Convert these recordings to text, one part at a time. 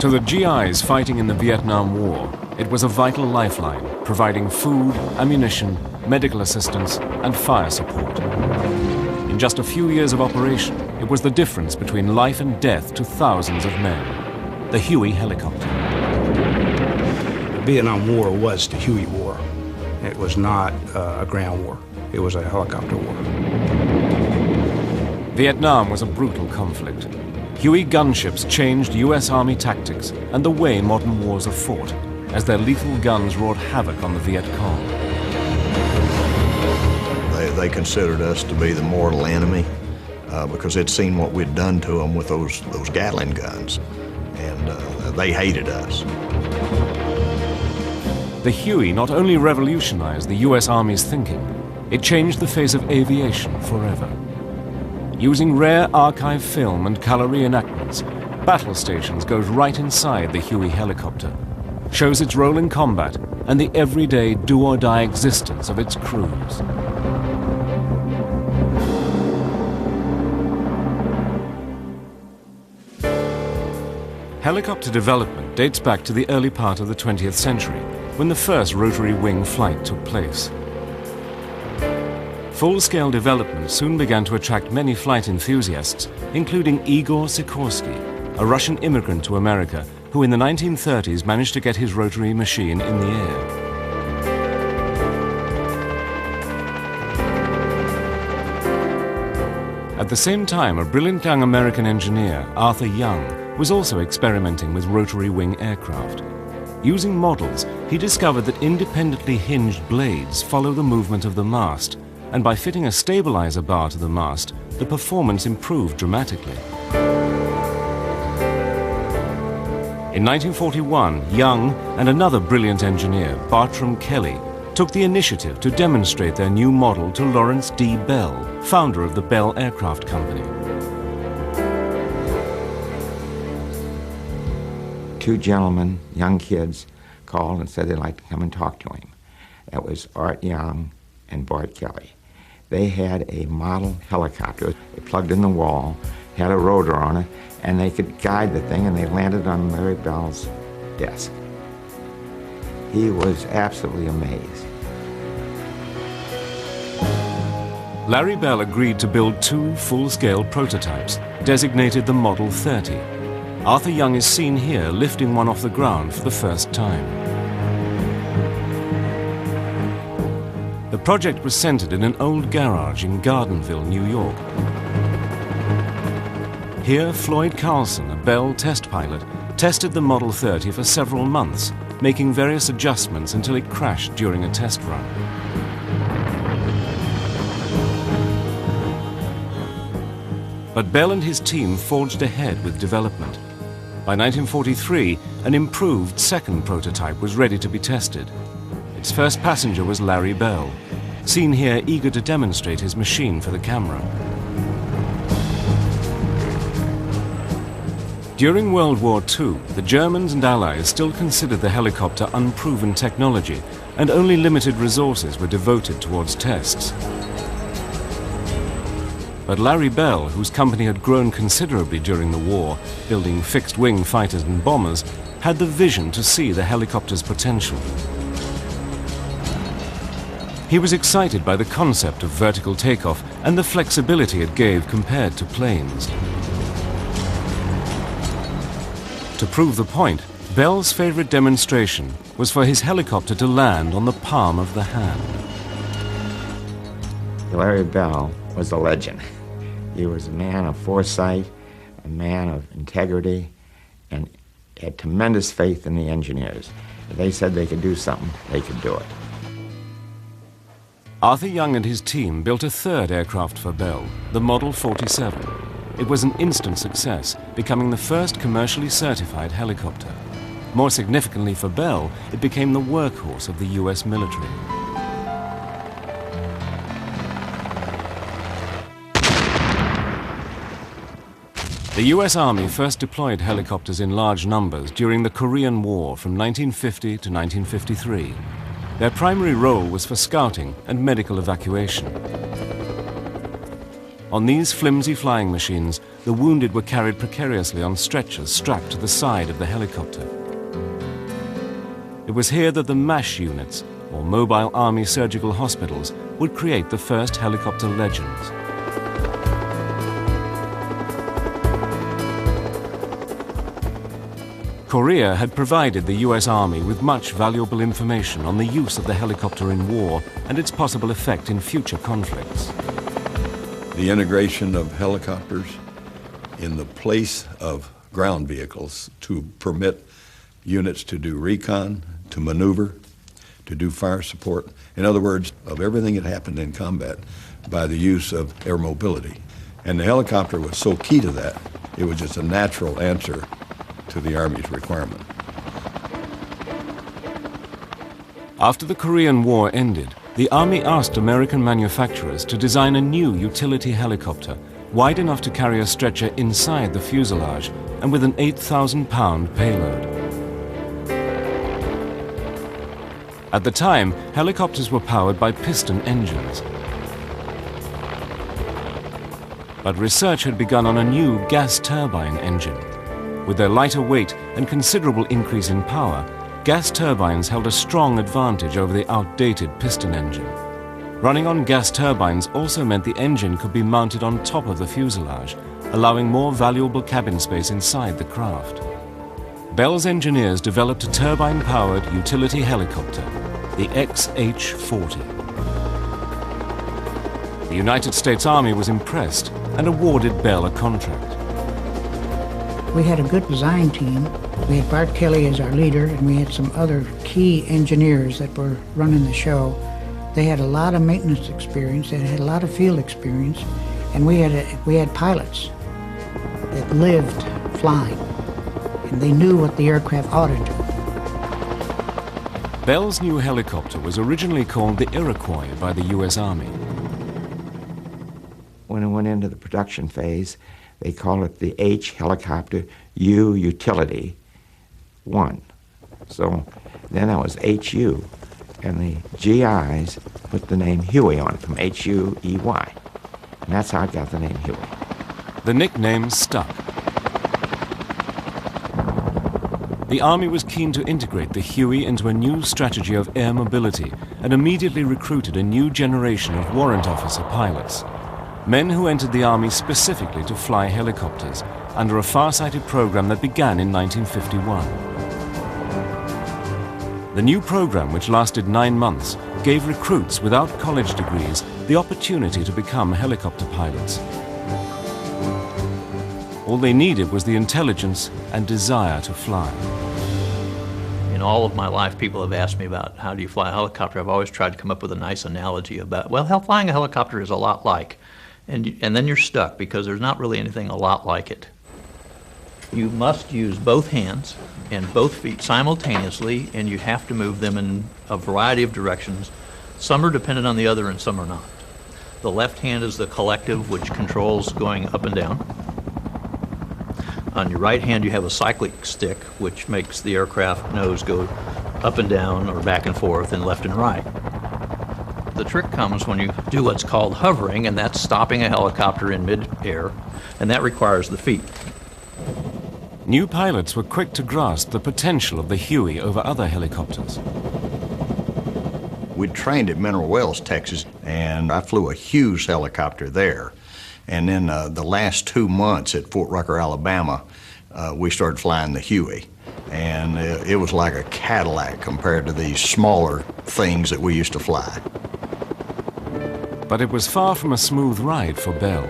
To the GIs fighting in the Vietnam War, it was a vital lifeline, providing food, ammunition, medical assistance, and fire support. In just a few years of operation, it was the difference between life and death to thousands of men. The Huey helicopter. The Vietnam War was the Huey War. It was not a ground war. It was a helicopter war. Vietnam was a brutal conflict. Huey gunships changed US Army tactics and the way modern wars are fought, as their lethal guns wrought havoc on the Viet Cong. They considered us to be the mortal enemy because they'd seen what we'd done to them with those Gatling guns, and they hated us. The Huey not only revolutionized the US Army's thinking, it changed the face of aviation forever. Using rare archive film and color reenactments, Battle Stations goes right inside the Huey helicopter, shows its role in combat and the everyday do-or-die existence of its crews. Helicopter development dates back to the early part of the 20th century, when the first rotary wing flight took place. Full-scale development soon began to attract many flight enthusiasts, including Igor Sikorsky, a Russian immigrant to America who in the 1930s managed to get his rotary machine in the air. At the same time, a brilliant young American engineer, Arthur Young, was also experimenting with rotary wing aircraft. Using models, he discovered that independently hinged blades follow the movement of the mast, and by fitting a stabilizer bar to the mast, the performance improved dramatically. In 1941, Young and another brilliant engineer, Bartram Kelly, took the initiative to demonstrate their new model to Lawrence D. Bell, founder of the Bell Aircraft Company. Two gentlemen, young kids, called and said they'd like to come and talk to him. That was Art Young and Bart Kelly. They had a model helicopter. They plugged in the wall, had a rotor on it, and they could guide the thing, and they landed on Larry Bell's desk. He was absolutely amazed. Larry Bell agreed to build two full-scale prototypes, designated the Model 30. Arthur Young is seen here lifting one off the ground for the first time. The project was centered in an old garage in Gardenville, New York. Here, Floyd Carlson, a Bell test pilot, tested the Model 30 for several months, making various adjustments until it crashed during a test run. But Bell and his team forged ahead with development. By 1943, an improved second prototype was ready to be tested. Its first passenger was Larry Bell, seen here eager to demonstrate his machine for the camera. During World War II, the Germans and Allies still considered the helicopter unproven technology, and only limited resources were devoted towards tests. But Larry Bell, whose company had grown considerably during the war, building fixed-wing fighters and bombers, had the vision to see the helicopter's potential. He was excited by the concept of vertical takeoff and the flexibility it gave compared to planes. To prove the point, Bell's favorite demonstration was for his helicopter to land on the palm of the hand. Larry Bell was a legend. He was a man of foresight, a man of integrity, and had tremendous faith in the engineers. If they said they could do something, they could do it. Arthur Young and his team built a third aircraft for Bell, the Model 47. It was an instant success, becoming the first commercially certified helicopter. More significantly for Bell, it became the workhorse of the US military. The US Army first deployed helicopters in large numbers during the Korean War from 1950 to 1953. Their primary role was for scouting and medical evacuation. On these flimsy flying machines, the wounded were carried precariously on stretchers strapped to the side of the helicopter. It was here that the MASH units, or Mobile Army Surgical Hospitals, would create the first helicopter legends. Korea had provided the US Army with much valuable information on the use of the helicopter in war and its possible effect in future conflicts. The integration of helicopters in the place of ground vehicles to permit units to do recon, to maneuver, to do fire support. In other words, of everything that happened in combat by the use of air mobility. And the helicopter was so key to that, it was just a natural answer to the Army's requirement. After the Korean War ended, the Army asked American manufacturers to design a new utility helicopter wide enough to carry a stretcher inside the fuselage and with an 8,000-pound payload. At the time, helicopters were powered by piston engines. But research had begun on a new gas turbine engine. With their lighter weight and considerable increase in power, gas turbines held a strong advantage over the outdated piston engine. Running on gas turbines also meant the engine could be mounted on top of the fuselage, allowing more valuable cabin space inside the craft. Bell's engineers developed a turbine-powered utility helicopter, the XH-40. The United States Army was impressed and awarded Bell a contract. We had a good design team. We had Bart Kelly as our leader, and we had some other key engineers that were running the show. They had a lot of maintenance experience, they had a lot of field experience, and we had pilots that lived flying, and they knew what the aircraft ought to do. Bell's new helicopter was originally called the Iroquois by the US Army. When it went into the production phase, they called it the H helicopter U utility 1. So then that was HU, and the GIs put the name Huey on it from Huey, and that's how it got the name Huey. The nickname stuck. The Army was keen to integrate the Huey into a new strategy of air mobility and immediately recruited a new generation of warrant officer pilots. Men who entered the Army specifically to fly helicopters under a far-sighted program that began in 1951. The new program, which lasted 9 months, gave recruits without college degrees the opportunity to become helicopter pilots. All they needed was the intelligence and desire to fly. In all of my life, people have asked me about how do you fly a helicopter. I've always tried to come up with a nice analogy about, well, flying a helicopter is a lot like. And then you're stuck because there's not really anything a lot like it. You must use both hands and both feet simultaneously, and you have to move them in a variety of directions. Some are dependent on the other and some are not. The left hand is the collective, which controls going up and down. On your right hand, you have a cyclic stick, which makes the aircraft nose go up and down or back and forth and left and right. The trick comes when you do what's called hovering, and that's stopping a helicopter in mid-air, and that requires the feet. New pilots were quick to grasp the potential of the Huey over other helicopters. We trained at Mineral Wells, Texas, and I flew a Hughes helicopter there. And then the last 2 months at Fort Rucker, Alabama, we started flying the Huey. And it was like a Cadillac compared to these smaller things that we used to fly. But it was far from a smooth ride for Bell.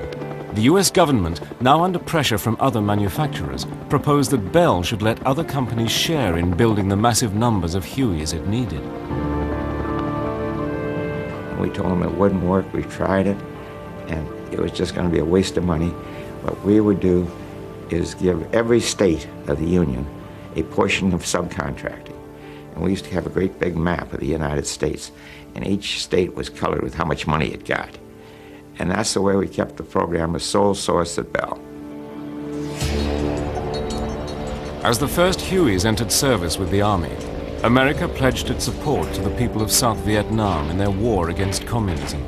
The US government, now under pressure from other manufacturers, proposed that Bell should let other companies share in building the massive numbers of Hueys it needed. We told them it wouldn't work. We tried it, and it was just going to be a waste of money. What we would do is give every state of the Union a portion of subcontracting. And we used to have a great big map of the United States, and each state was colored with how much money it got. And that's the way we kept the program a sole source at Bell. As the first Hueys entered service with the Army, America pledged its support to the people of South Vietnam in their war against communism.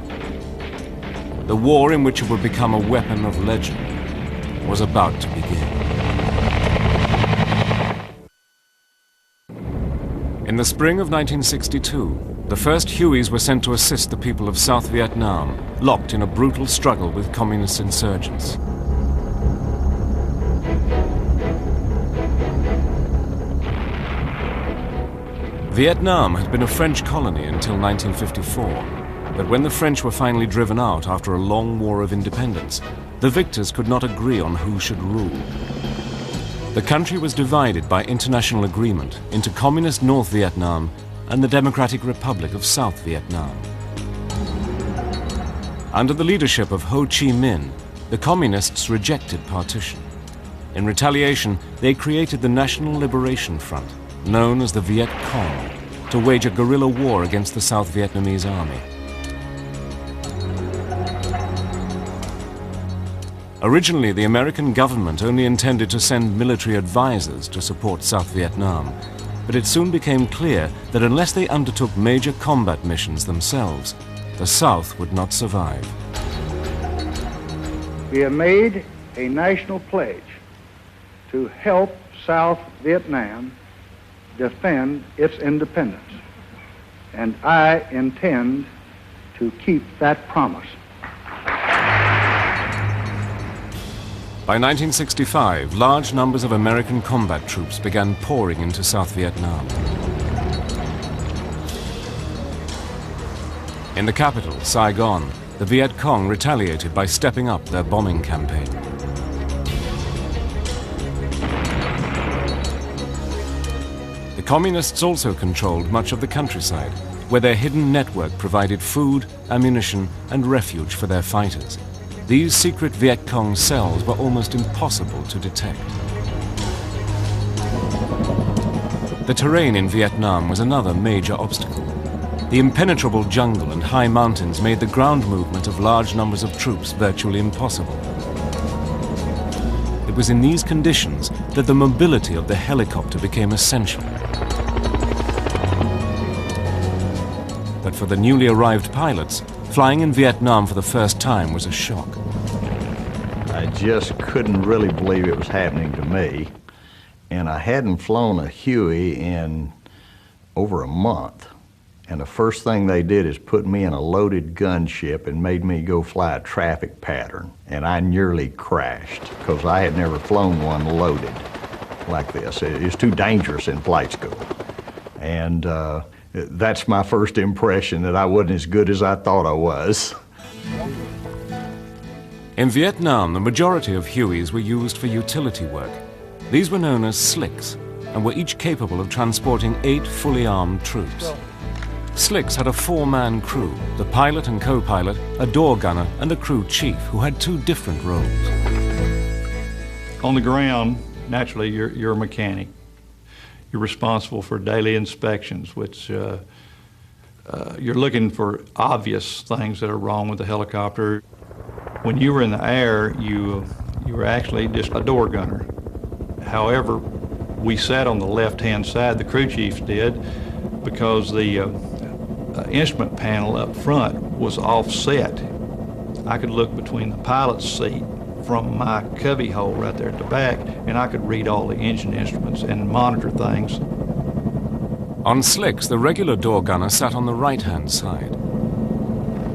The war in which it would become a weapon of legend. was about to begin. In the spring of 1962, the first Hueys were sent to assist the people of South Vietnam, locked in a brutal struggle with communist insurgents. Vietnam had been a French colony until 1954, but when the French were finally driven out after a long war of independence, the victors could not agree on who should rule. The country was divided by international agreement into Communist North Vietnam and the Democratic Republic of South Vietnam. Under the leadership of Ho Chi Minh, the Communists rejected partition. In retaliation, they created the National Liberation Front, known as the Viet Cong, to wage a guerrilla war against the South Vietnamese army. Originally, the American government only intended to send military advisors to support South Vietnam, but it soon became clear that unless they undertook major combat missions themselves, the South would not survive. We have made a national pledge to help South Vietnam defend its independence, and I intend to keep that promise. By 1965, large numbers of American combat troops began pouring into South Vietnam. In the capital, Saigon, the Viet Cong retaliated by stepping up their bombing campaign. The Communists also controlled much of the countryside, where their hidden network provided food, ammunition, and refuge for their fighters. These secret Viet Cong cells were almost impossible to detect. The terrain in Vietnam was another major obstacle. The impenetrable jungle and high mountains made the ground movement of large numbers of troops virtually impossible. It was in these conditions that the mobility of the helicopter became essential. But for the newly arrived pilots, flying in Vietnam for the first time was a shock. I just couldn't really believe it was happening to me. And I hadn't flown a Huey in over a month. And the first thing they did is put me in a loaded gunship and made me go fly a traffic pattern. And I nearly crashed because I had never flown one loaded like this. It was too dangerous in flight school. And that's my first impression, that I wasn't as good as I thought I was. In Vietnam, the majority of Hueys were used for utility work. These were known as slicks and were each capable of transporting 8 fully armed troops. Slicks had a 4-man crew, the pilot and co-pilot, a door gunner, and a crew chief who had 2 different roles. On the ground, naturally, you're a mechanic. You're responsible for daily inspections, which you're looking for obvious things that are wrong with the helicopter. When you were in the air, you were actually just a door gunner. However, we sat on the left-hand side, the crew chiefs did, because the instrument panel up front was offset. I could look between the pilot's seat from my cubby hole right there at the back, and I could read all the engine instruments and monitor things. On slicks, the regular door gunner sat on the right-hand side.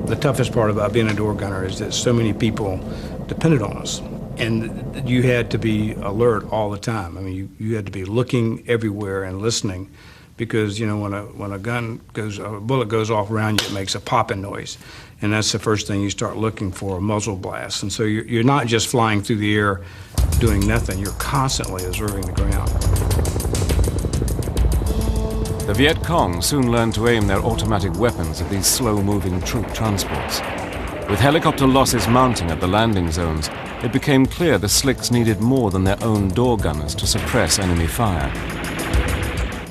The toughest part about being a door gunner is that so many people depended on us. And you had to be alert all the time. I mean, you had to be looking everywhere and listening, because, you know, when a bullet goes off around you, it makes a popping noise. And that's the first thing you start looking for, a muzzle blast. And so you're not just flying through the air doing nothing, you're constantly observing the ground. The Viet Cong soon learned to aim their automatic weapons at these slow-moving troop transports. With helicopter losses mounting at the landing zones, it became clear the slicks needed more than their own door gunners to suppress enemy fire.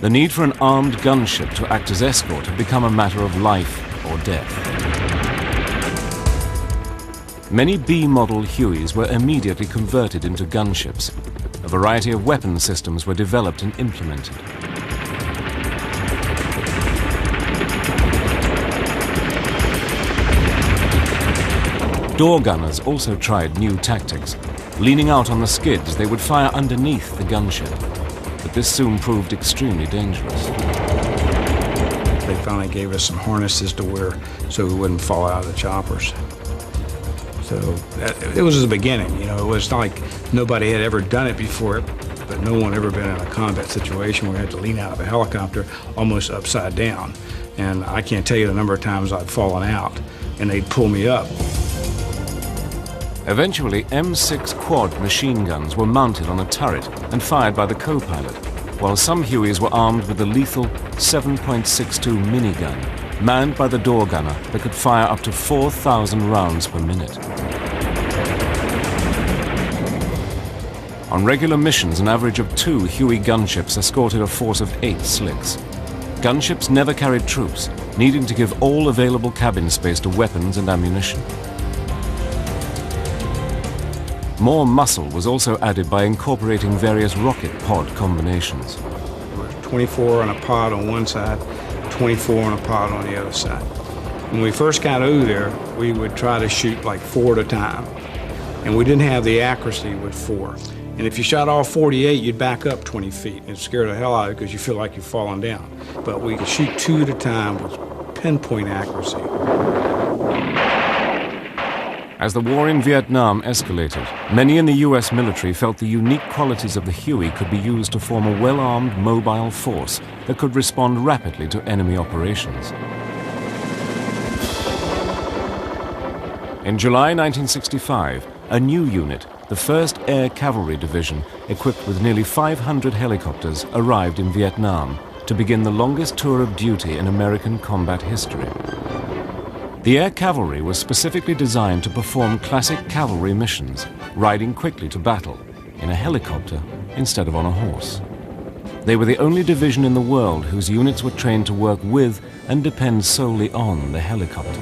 The need for an armed gunship to act as escort had become a matter of life or death. Many B-model Hueys were immediately converted into gunships. A variety of weapon systems were developed and implemented. Door gunners also tried new tactics. Leaning out on the skids, they would fire underneath the gunship. But this soon proved extremely dangerous. They finally gave us some harnesses to wear so we wouldn't fall out of the choppers. So it was the beginning, you know. It was like nobody had ever done it before, but no one ever been in a combat situation where we had to lean out of a helicopter almost upside down. And I can't tell you the number of times I'd fallen out and they'd pull me up. Eventually, M6 quad machine guns were mounted on a turret and fired by the co-pilot, while some Hueys were armed with the lethal 7.62 minigun, manned by the door gunner that could fire up to 4,000 rounds per minute. On regular missions, an average of 2 Huey gunships escorted a force of 8 slicks. Gunships never carried troops, needing to give all available cabin space to weapons and ammunition. More muscle was also added by incorporating various rocket pod combinations. There were 24 on a pod on one side, 24 on a pod on the other side. When we first got over there, we would try to shoot like 4 at a time. And we didn't have the accuracy with 4. And if you shot all 48, you'd back up 20 feet and scare the hell out of you because you feel like you're falling down. But we could shoot 2 at a time with pinpoint accuracy. As the war in Vietnam escalated, many in the US military felt the unique qualities of the Huey could be used to form a well-armed mobile force that could respond rapidly to enemy operations. In July 1965, a new unit, the 1st Air Cavalry Division, equipped with nearly 500 helicopters, arrived in Vietnam to begin the longest tour of duty in American combat history. The Air Cavalry was specifically designed to perform classic cavalry missions, riding quickly to battle, in a helicopter instead of on a horse. They were the only division in the world whose units were trained to work with and depend solely on the helicopter.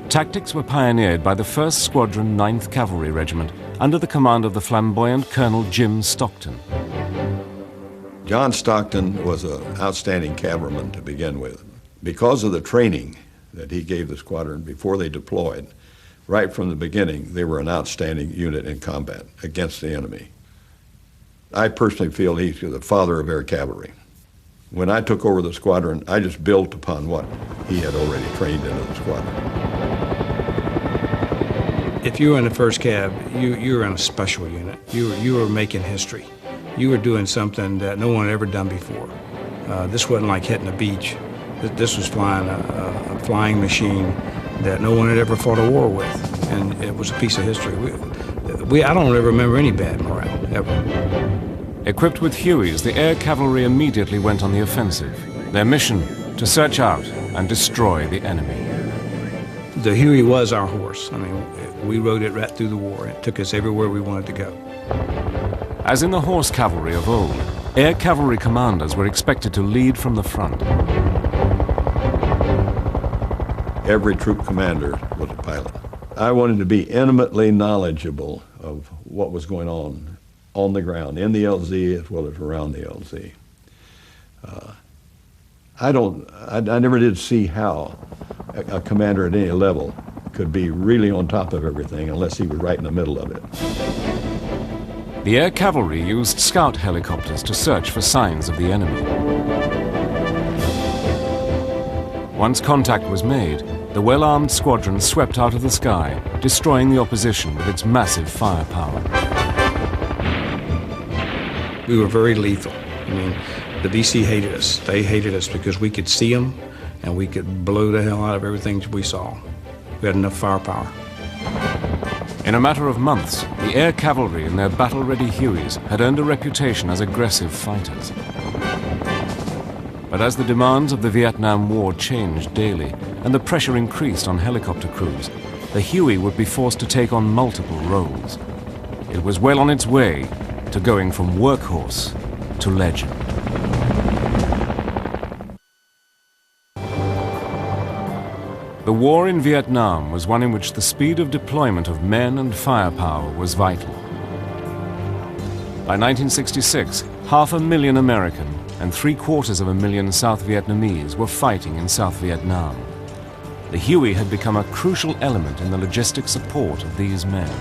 Tactics were pioneered by the 1st Squadron 9th Cavalry Regiment under the command of the flamboyant Colonel Jim Stockton. John Stockton was an outstanding cavalryman to begin with. Because of the training that he gave the squadron before they deployed, right from the beginning, they were an outstanding unit in combat against the enemy. I personally feel he's the father of air cavalry. When I took over the squadron, I just built upon what he had already trained into the squadron. If you were in the 1st Cav, you were in a special unit. You were making history. You were doing something that no one had ever done before. This wasn't like hitting a beach. This was flying a flying machine that no one had ever fought a war with, and it was a piece of history. I don't ever remember any bad morale, ever. Equipped with Hueys, the Air Cavalry immediately went on the offensive. Their mission, to search out and destroy the enemy. The Huey was our horse. I mean, we rode it right through the war. It took us everywhere we wanted to go. As in the horse cavalry of old, air cavalry commanders were expected to lead from the front. Every troop commander was a pilot. I wanted to be intimately knowledgeable of what was going on the ground, in the LZ as well as around the LZ. I never did see how a commander at any level could be really on top of everything unless he was right in the middle of it. The Air Cavalry used scout helicopters to search for signs of the enemy. Once contact was made, the well-armed squadron swept out of the sky, destroying the opposition with its massive firepower. We were very lethal. I mean, the BC hated us. They hated us because we could see them and we could blow the hell out of everything we saw. We had enough firepower. In a matter of months, the Air Cavalry and their battle-ready Hueys had earned a reputation as aggressive fighters. But as the demands of the Vietnam War changed daily and the pressure increased on helicopter crews, the Huey would be forced to take on multiple roles. It was well on its way to going from workhorse to legend. The war in Vietnam was one in which the speed of deployment of men and firepower was vital. By 1966, 500,000 American and 750,000 South Vietnamese were fighting in South Vietnam. the Huey had become a crucial element in the logistic support of these men.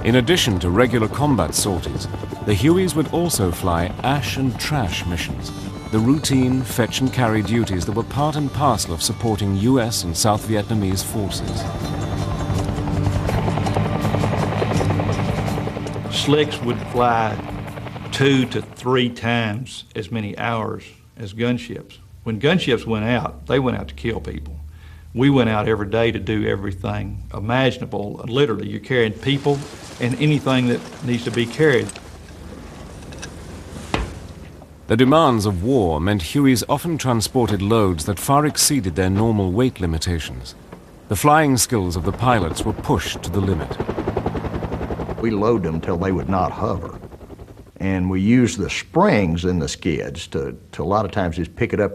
In addition to regular combat sorties, the Hueys would also fly ash and trash missions, the routine fetch and carry duties that were part and parcel of supporting US and South Vietnamese forces. Slicks would fly 2 to 3 times as many hours as gunships. When gunships went out, they went out to kill people. We went out every day to do everything imaginable. Literally, you're carrying people and anything that needs to be carried. The demands of war meant Hueys often transported loads that far exceeded their normal weight limitations. The flying skills of the pilots were pushed to the limit. We load them till they would not hover. And we use the springs in the skids to a lot of times just pick it up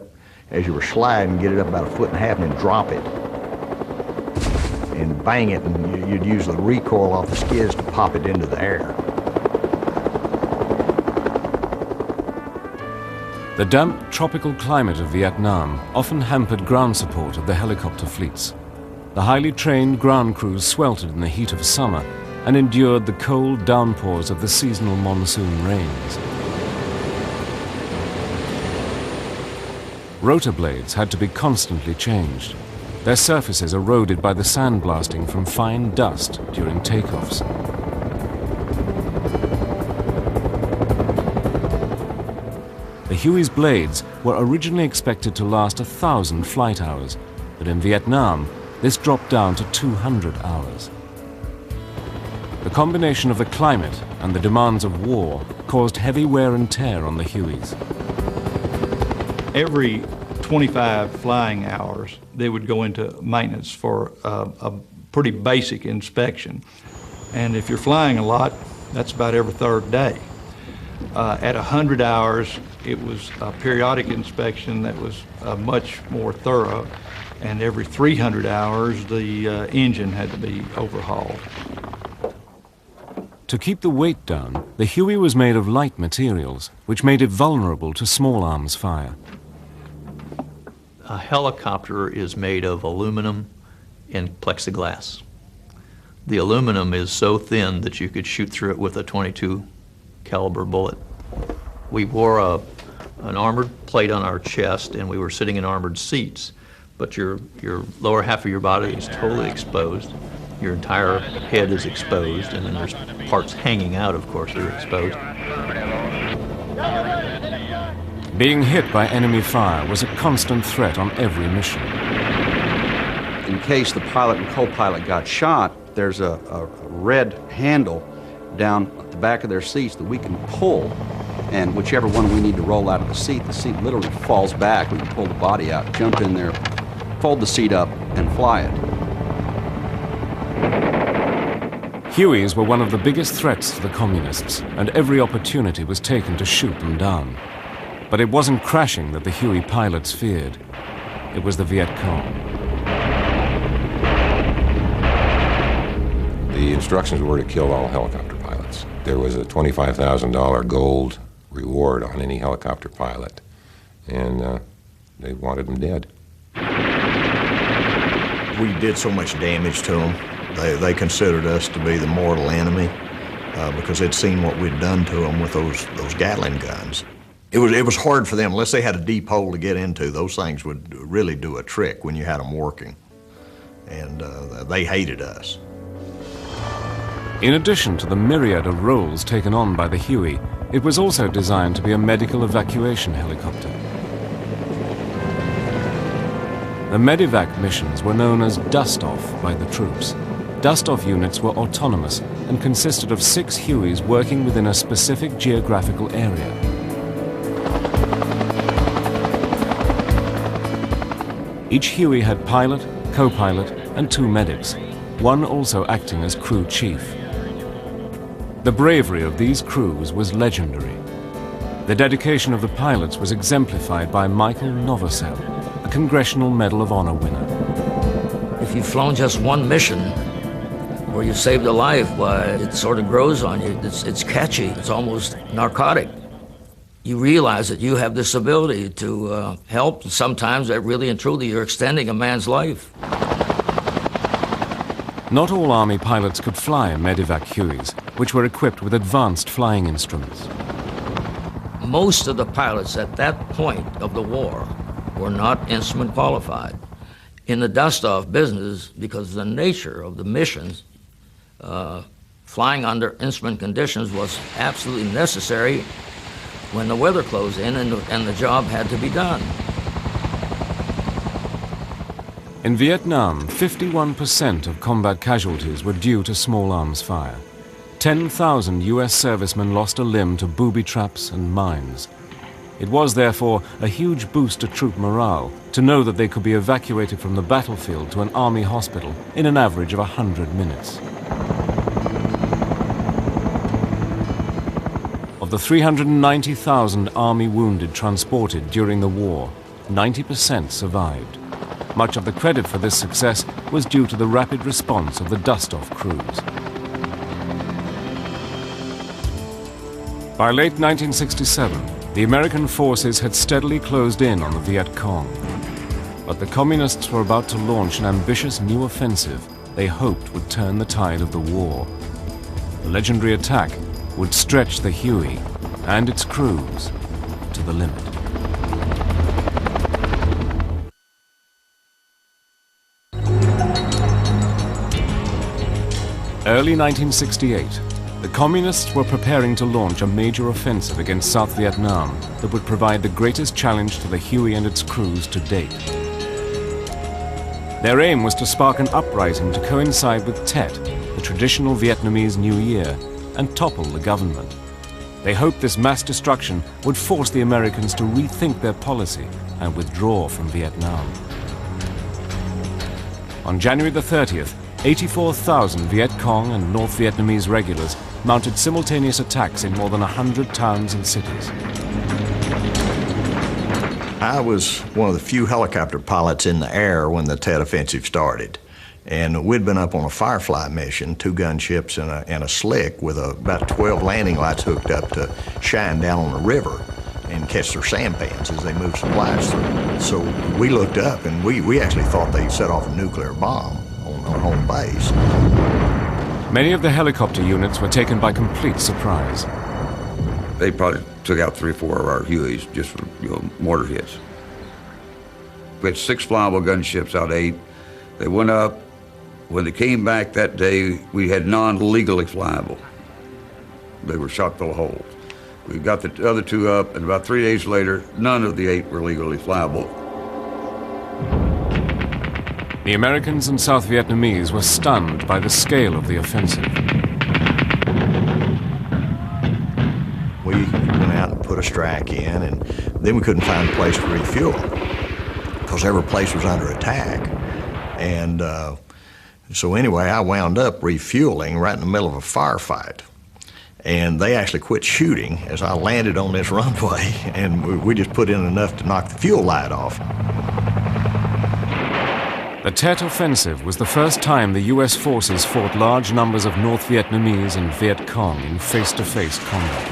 as you were sliding, get it up about 1.5 feet and then drop it. And bang it, and you'd use the recoil off the skids to pop it into the air. The damp, tropical climate of Vietnam often hampered ground support of the helicopter fleets. The highly trained ground crews sweltered in the heat of summer and endured the cold downpours of the seasonal monsoon rains. Rotor blades had to be constantly changed, their surfaces eroded by the sandblasting from fine dust during takeoffs. The Huey's blades were originally expected to last 1,000 flight hours, but in Vietnam, this dropped down to 200 hours. The combination of the climate and the demands of war caused heavy wear and tear on the Hueys. Every 25 flying hours, they would go into maintenance for a pretty basic inspection. And if you're flying a lot, that's about every third day. At 100 hours, it was a periodic inspection that was much more thorough, and every 300 hours, the engine had to be overhauled. To keep the weight down, the Huey was made of light materials, which made it vulnerable to small arms fire. A helicopter is made of aluminum and plexiglass. The aluminum is so thin that you could shoot through it with a .22 caliber bullet. We wore an armored plate on our chest, and we were sitting in armored seats, but your lower half of your body is totally exposed. Your entire head is exposed, and then there's parts hanging out, of course, that are exposed. Being hit by enemy fire was a constant threat on every mission. In case the pilot and co-pilot got shot, there's a red handle down at the back of their seats that we can pull, and whichever one we need to roll out of the seat literally falls back. We can pull the body out, jump in there, fold the seat up, and fly it. Hueys were one of the biggest threats to the communists, and every opportunity was taken to shoot them down. But it wasn't crashing that the Huey pilots feared. It was the Vietcong. The instructions were to kill all helicopter pilots. There was a $25,000 gold reward on any helicopter pilot, and they wanted them dead. We did so much damage to them. They considered us to be the mortal enemy because they'd seen what we'd done to them with those Gatling guns. It was hard for them, unless they had a deep hole to get into. Those things would really do a trick when you had them working, and they hated us. In addition to the myriad of roles taken on by the Huey, it was also designed to be a medical evacuation helicopter. The medevac missions were known as dust-off by the troops. Dust-off units were autonomous and consisted of 6 Hueys working within a specific geographical area. Each Huey had pilot, co-pilot, and 2 medics, one also acting as crew chief. The bravery of these crews was legendary. The dedication of the pilots was exemplified by Michael Novosel, a Congressional Medal of Honor winner. If you've flown just one mission where you saved a life, why, it sort of grows on you. It's catchy. It's almost narcotic. you realize that you have this ability to help. Sometimes that really and truly you're extending a man's life. Not all Army pilots could fly Medivac Hueys, which were equipped with advanced flying instruments. Most of the pilots at that point of the war were not instrument qualified. In the dust-off business, because of the nature of the missions, flying under instrument conditions was absolutely necessary when the weather closed in and the job had to be done. In Vietnam, 51% of combat casualties were due to small arms fire. 10,000 US servicemen lost a limb to booby traps and mines. It was, therefore, a huge boost to troop morale to know that they could be evacuated from the battlefield to an Army hospital in an average of 100 minutes. Of the 390,000 Army wounded transported during the war, 90% survived. Much of the credit for this success was due to the rapid response of the dust-off crews. By late 1967, the American forces had steadily closed in on the Viet Cong. But the Communists were about to launch an ambitious new offensive they hoped would turn the tide of the war. The legendary attack would stretch the Huey and its crews to the limit. Early 1968, the Communists were preparing to launch a major offensive against South Vietnam that would provide the greatest challenge to the Huey and its crews to date. Their aim was to spark an uprising to coincide with Tet, the traditional Vietnamese New Year, and topple the government. They hoped this mass destruction would force the Americans to rethink their policy and withdraw from Vietnam. On January the 30th, 84,000 Viet Cong and North Vietnamese regulars mounted simultaneous attacks in more than 100 towns and cities. I was one of the few helicopter pilots in the air when the Tet Offensive started. And we'd been up on a Firefly mission, 2 gunships and a slick with about 12 landing lights hooked up to shine down on the river and catch their sampans as they moved supplies through. So we looked up and we actually thought they set off a nuclear bomb on home base. Many of the helicopter units were taken by complete surprise. They probably took out 3 or 4 of our Hueys just from mortar hits. We had 6 flyable gunships out of 8. They went up. When they came back that day, we had non-legally flyable. They were shot full of holes. We got the other 2 up, and about 3 days later, none of the 8 were legally flyable. The Americans and South Vietnamese were stunned by the scale of the offensive. We went out and put a strike in, and then we couldn't find a place to refuel because every place was under attack. And so anyway, I wound up refueling right in the middle of a firefight. And they actually quit shooting as I landed on this runway, and we just put in enough to knock the fuel light off. The Tet Offensive was the first time the US forces fought large numbers of North Vietnamese and Viet Cong in face-to-face combat.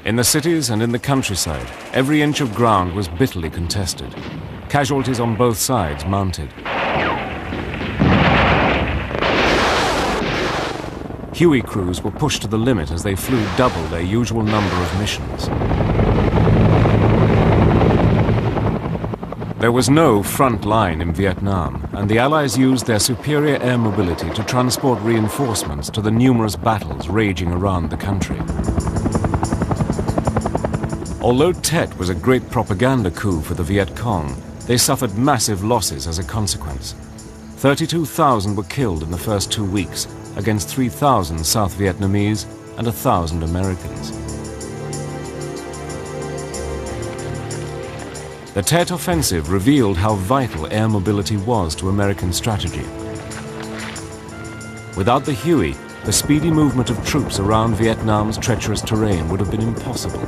In the cities and in the countryside, every inch of ground was bitterly contested. Casualties on both sides mounted. Huey crews were pushed to the limit as they flew double their usual number of missions. There was no front line in Vietnam, and the Allies used their superior air mobility to transport reinforcements to the numerous battles raging around the country. Although Tet was a great propaganda coup for the Viet Cong, they suffered massive losses as a consequence. 32,000 were killed in the first 2 weeks, against 3,000 South Vietnamese and 1,000 Americans. The Tet Offensive revealed how vital air mobility was to American strategy. Without the Huey, the speedy movement of troops around Vietnam's treacherous terrain would have been impossible.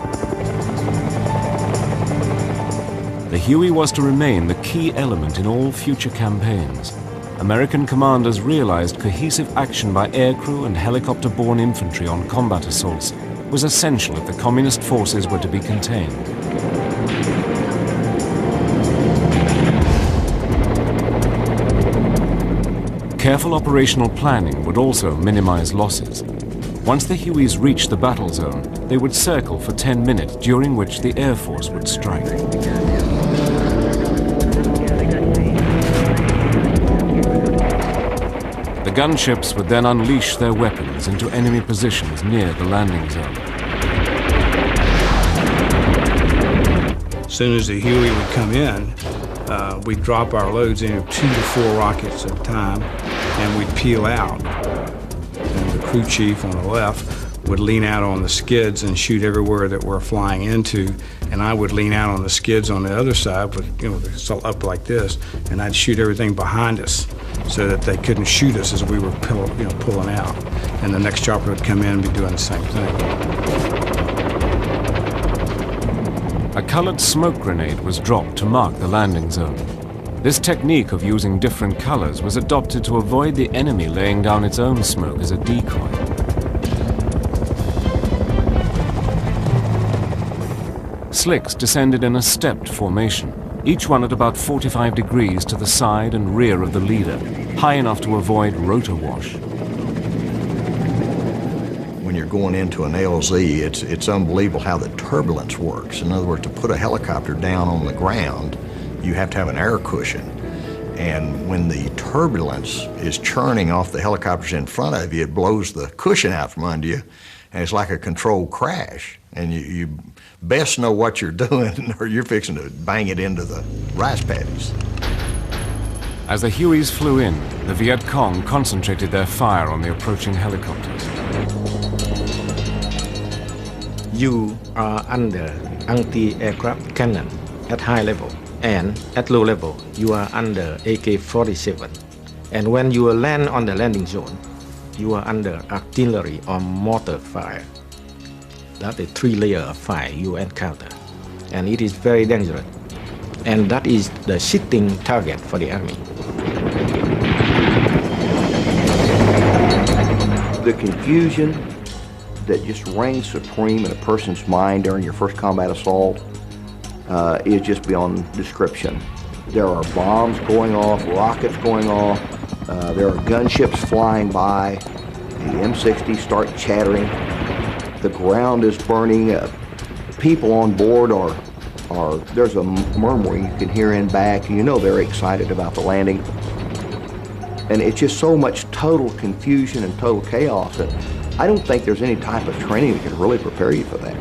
The Huey was to remain the key element in all future campaigns, American commanders realized cohesive action by aircrew and helicopter-borne infantry on combat assaults was essential if the communist forces were to be contained. Careful operational planning would also minimize losses. Once the Hueys reached the battle zone, they would circle for 10 minutes, during which the Air Force would strike. The gunships would then unleash their weapons into enemy positions near the landing zone. As soon as the Huey would come in, we'd drop our loads in 2 to 4 rockets at a time, and we'd peel out. And the crew chief on the left would lean out on the skids and shoot everywhere that we're flying into, and I would lean out on the skids on the other side, with, up like this, and I'd shoot everything behind us so that they couldn't shoot us as we were pulling out. And the next chopper would come in and be doing the same thing. A colored smoke grenade was dropped to mark the landing zone. This technique of using different colors was adopted to avoid the enemy laying down its own smoke as a decoy. Slicks descended in a stepped formation, each one at about 45 degrees to the side and rear of the leader, high enough to avoid rotor wash. When you're going into an LZ, it's unbelievable how the turbulence works. In other words, to put a helicopter down on the ground, you have to have an air cushion. And when the turbulence is churning off the helicopters in front of you, it blows the cushion out from under you, and it's like a controlled crash. And you best know what you're doing, or you're fixing to bang it into the rice paddies. As the Hueys flew in, the Viet Cong concentrated their fire on the approaching helicopters. You are under anti-aircraft cannon at high level, and at low level, you are under AK-47. And when you land on the landing zone, you are under artillery or mortar fire. That's a 3-layer of fire you encounter, and it is very dangerous. And that is the sitting target for the enemy. The confusion that just reigns supreme in a person's mind during your first combat assault is just beyond description. There are bombs going off, rockets going off, there are gunships flying by, the M60s start chattering, the ground is burning, people on board are there's a murmuring you can hear in back, and you know they're excited about the landing. And it's just so much total confusion and total chaos that I don't think there's any type of training that can really prepare you for that.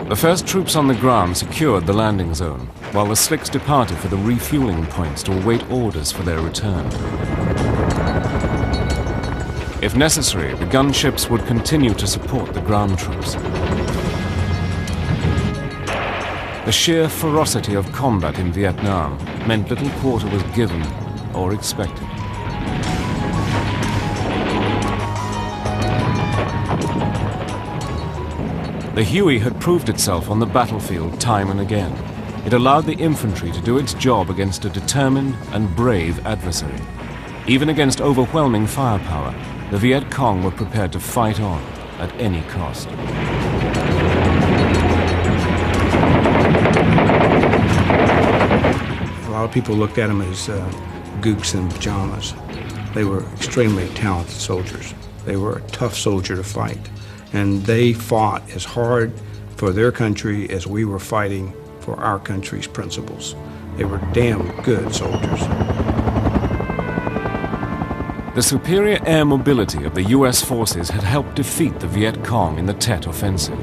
The first troops on the ground secured the landing zone, while the Slicks departed for the refueling points to await orders for their return. If necessary, the gunships would continue to support the ground troops. The sheer ferocity of combat in Vietnam meant little quarter was given or expected. The Huey had proved itself on the battlefield time and again. It allowed the infantry to do its job against a determined and brave adversary. Even against overwhelming firepower, the Viet Cong were prepared to fight on at any cost. A lot of people looked at them as gooks in pajamas. They were extremely talented soldiers. They were a tough soldier to fight. And they fought as hard for their country as we were fighting for our country's principles. They were damn good soldiers. The superior air mobility of the US forces had helped defeat the Viet Cong in the Tet Offensive.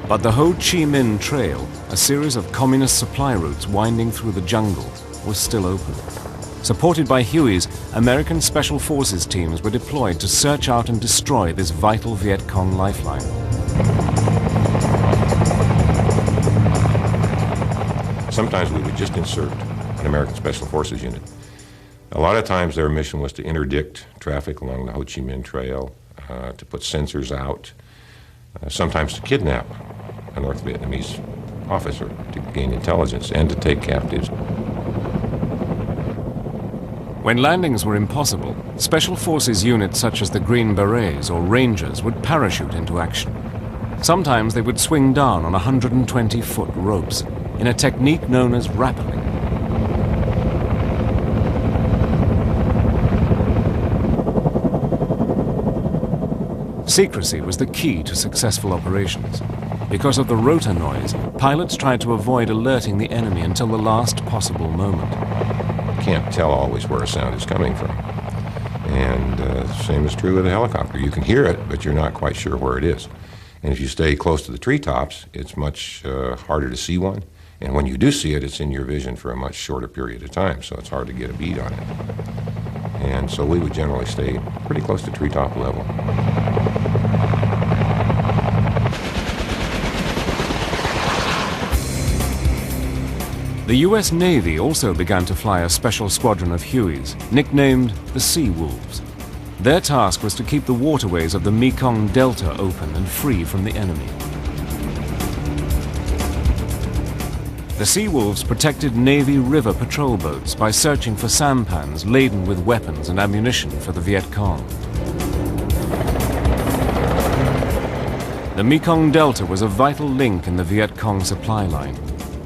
But the Ho Chi Minh Trail, a series of communist supply routes winding through the jungle, was still open. Supported by Hueys, American Special Forces teams were deployed to search out and destroy this vital Viet Cong lifeline. Sometimes we would just insert an American Special Forces unit. A lot of times their mission was to interdict traffic along the Ho Chi Minh Trail, to put sensors out, sometimes to kidnap a North Vietnamese officer to gain intelligence and to take captives. When landings were impossible, Special Forces units such as the Green Berets or Rangers would parachute into action. Sometimes they would swing down on 120-foot ropes in a technique known as rappelling. Secrecy was the key to successful operations. Because of the rotor noise, pilots tried to avoid alerting the enemy until the last possible moment. You can't tell always where a sound is coming from. And same is true with a helicopter. You can hear it, but you're not quite sure where it is. And if you stay close to the treetops, it's much harder to see one. And when you do see it, it's in your vision for a much shorter period of time, so it's hard to get a bead on it. And so we would generally stay pretty close to treetop level. The US Navy also began to fly a special squadron of Hueys, nicknamed the Sea Wolves. Their task was to keep the waterways of the Mekong Delta open and free from the enemy. The Sea Wolves protected Navy river patrol boats by searching for sampans laden with weapons and ammunition for the Viet Cong. The Mekong Delta was a vital link in the Viet Cong supply line.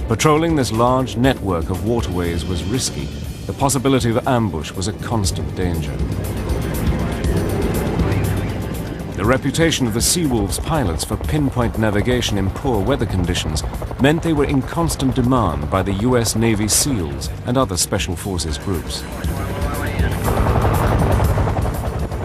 Patrolling this large network of waterways was risky. The possibility of ambush was a constant danger. The reputation of the Sea Wolves pilots for pinpoint navigation in poor weather conditions meant they were in constant demand by the US Navy SEALs and other Special Forces groups.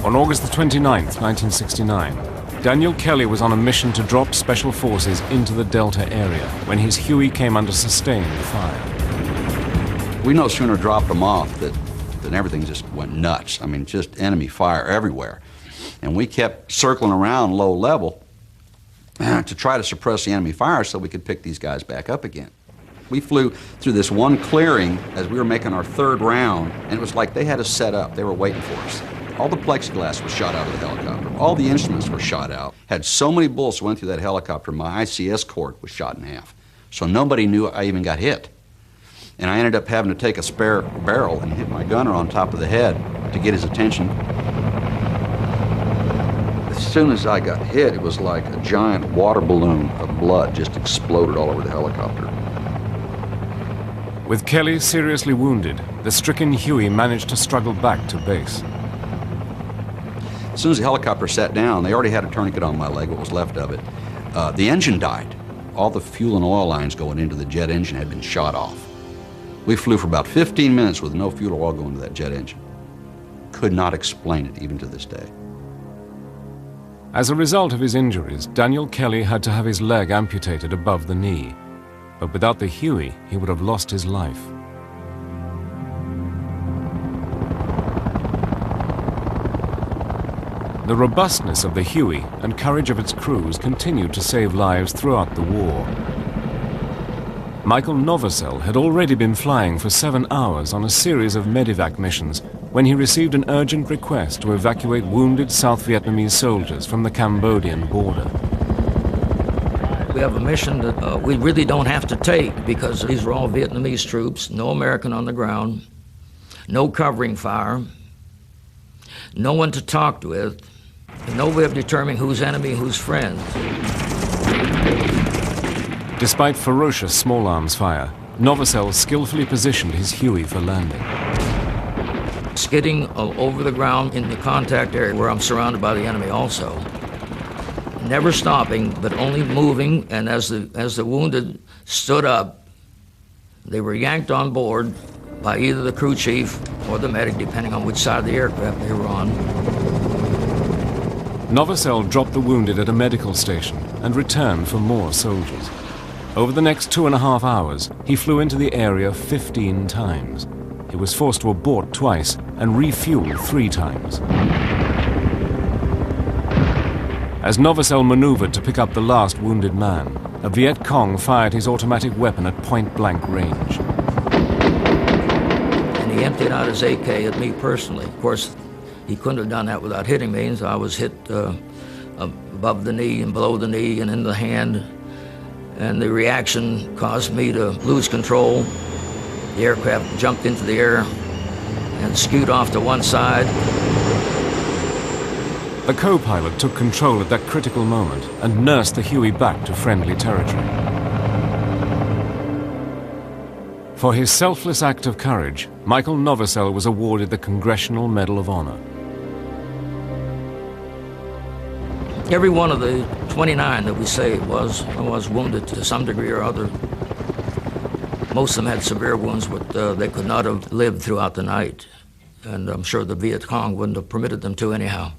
On August the 29th, 1969, Daniel Kelly was on a mission to drop Special Forces into the Delta area when his Huey came under sustained fire. We no sooner dropped them off than everything just went nuts. I mean, just enemy fire everywhere. And we kept circling around low level to try to suppress the enemy fire so we could pick these guys back up again. We flew through this one clearing as we were making our third round, and it was like they had us set up. They were waiting for us. All the plexiglass was shot out of the helicopter. All the instruments were shot out. Had so many bullets went through that helicopter, my ICS cord was shot in half. So nobody knew I even got hit. And I ended up having to take a spare barrel and hit my gunner on top of the head to get his attention. As soon as I got hit, it was like a giant water balloon of blood just exploded all over the helicopter. With Kelly seriously wounded, the stricken Huey managed to struggle back to base. As soon as the helicopter sat down, they already had a tourniquet on my leg, what was left of it. The engine died. All the fuel and oil lines going into the jet engine had been shot off. We flew for about 15 minutes with no fuel or oil going to that jet engine. Could not explain it, even to this day. As a result of his injuries, Daniel Kelly had to have his leg amputated above the knee. But without the Huey, he would have lost his life. The robustness of the Huey and courage of its crews continued to save lives throughout the war. Michael Novosel had already been flying for 7 hours on a series of medevac missions when he received an urgent request to evacuate wounded South Vietnamese soldiers from the Cambodian border. We have a mission that we really don't have to take because these are all Vietnamese troops, no American on the ground, no covering fire, no one to talk with, no way of determining who's enemy, who's friend. Despite ferocious small arms fire, Novosel skillfully positioned his Huey for landing. Skidding over the ground in the contact area where I'm surrounded by the enemy also. Never stopping, but only moving, and as the wounded stood up, they were yanked on board by either the crew chief or the medic, depending on which side of the aircraft they were on. Novosel dropped the wounded at a medical station and returned for more soldiers. Over the next 2.5 hours, he flew into the area 15 times. He was forced to abort twice and refuel 3 times. As Novosel maneuvered to pick up the last wounded man, a Viet Cong fired his automatic weapon at point-blank range. And he emptied out his AK at me personally. Of course, he couldn't have done that without hitting me, so I was hit above the knee and below the knee and in the hand. And the reaction caused me to lose control. The aircraft jumped into the air, and skewed off to one side. The co-pilot took control at that critical moment and nursed the Huey back to friendly territory. For his selfless act of courage, Michael Novosel was awarded the Congressional Medal of Honor. Every one of the 29 that we saved was wounded to some degree or other. Most of them had severe wounds, but they could not have lived throughout the night. And I'm sure the Vietcong wouldn't have permitted them to anyhow.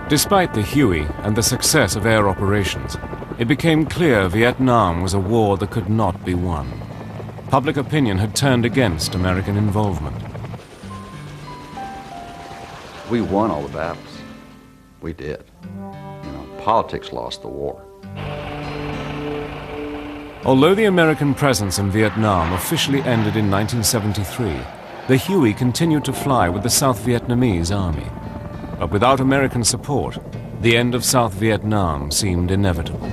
Despite the Huey and the success of air operations, it became clear Vietnam was a war that could not be won. Public opinion had turned against American involvement. We won all the battles. We did. Politics lost the war. Although the American presence in Vietnam officially ended in 1973, the Huey continued to fly with the South Vietnamese army. But without American support, the end of South Vietnam seemed inevitable.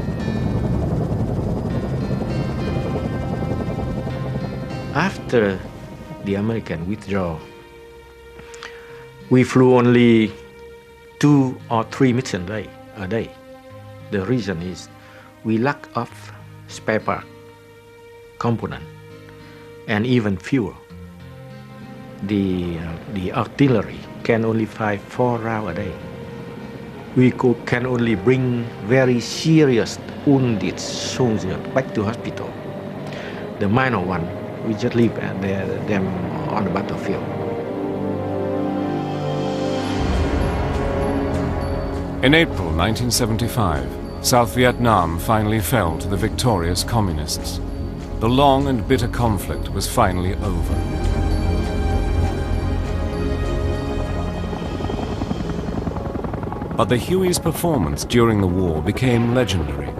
After the American withdrawal, we flew only 2 or 3 missions a day. The reason is we lack of spare part, component, and even fuel. The artillery can only fly 4 rounds a day. We can only bring very serious wounded soldiers back to hospital. The minor one, we just leave them on the battlefield. In April 1975, South Vietnam finally fell to the victorious communists. The long and bitter conflict was finally over. But the Huey's performance during the war became legendary.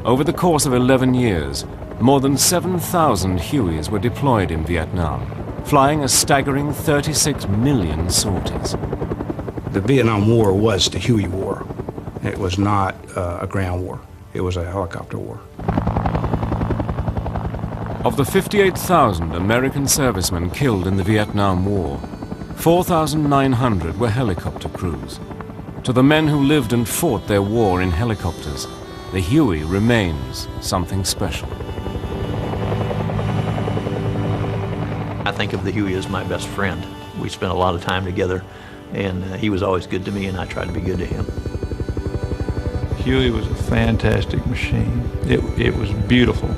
Over the course of 11 years, more than 7,000 Hueys were deployed in Vietnam, flying a staggering 36 million sorties. The Vietnam War was the Huey War. It was not a ground war. It was a helicopter war. Of the 58,000 American servicemen killed in the Vietnam War, 4,900 were helicopter crews. To the men who lived and fought their war in helicopters, the Huey remains something special. I think of the Huey as my best friend. We spent a lot of time together, and he was always good to me, and I tried to be good to him. Huey was a fantastic machine. It was beautiful.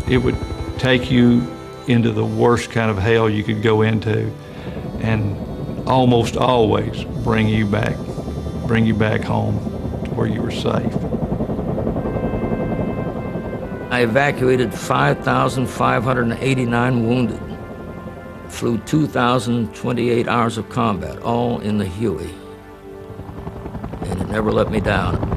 It would take you into the worst kind of hell you could go into, and almost always bring you back home to where you were safe. I evacuated 5,589 wounded, flew 2,028 hours of combat, all in the Huey, and it never let me down.